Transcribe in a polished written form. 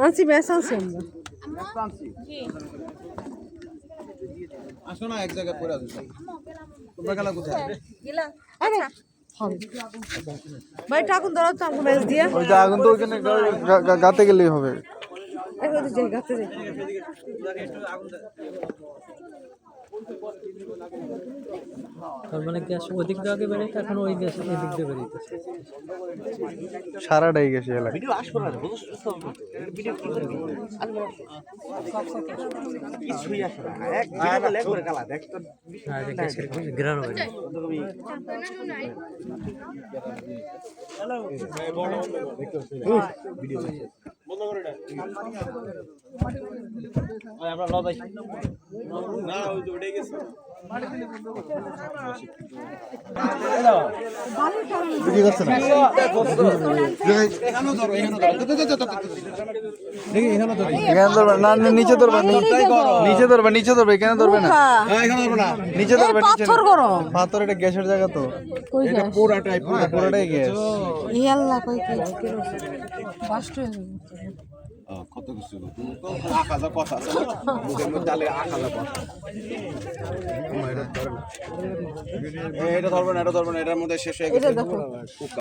আনছি ম্যাচ আনছি আমরা। আসো না এক জায়গায় পড়ে আছো তোমরা গেলা কোথায় আরে ভাই টাকুন ধরো তো আমাকে ম্যাচ দিয়ে। ওই যে আগুন তো ওইখানে গাতে গেলেই হবে। এখন তো যাই গাতে যাই। তার মানে গ্যাস ওদিক দিয়ে আগে বেরিয়ে এখন ওই গ্যাস এদিক দিয়ে বেরিয়েছে। সারাটাই গেছে এলাকা। হ্যাঁ গ্যাসের গ্রান হয়ে যায়। আমরা লবাই না ওই তো উঠে গেছে বুঝি যাচ্ছে না এখানে ধরবে না নিচে ধরবে নিচে ধরবে এখানে ধরবে না নিচে ধরবে পাথর করো পাথর এটা গ্যাসের জায়গা তো কই এটা গ্যাস? পুরোটাই গ্যাস ই আল্লাহ কই কি কষ্ট হয়ে যাবে। কত কিছু তো আকাজা কথা আছে মুখের মধ্যে ডালে আকাজা কথা এটা ধরবে না এটার মধ্যে শেষ হয়ে গেছে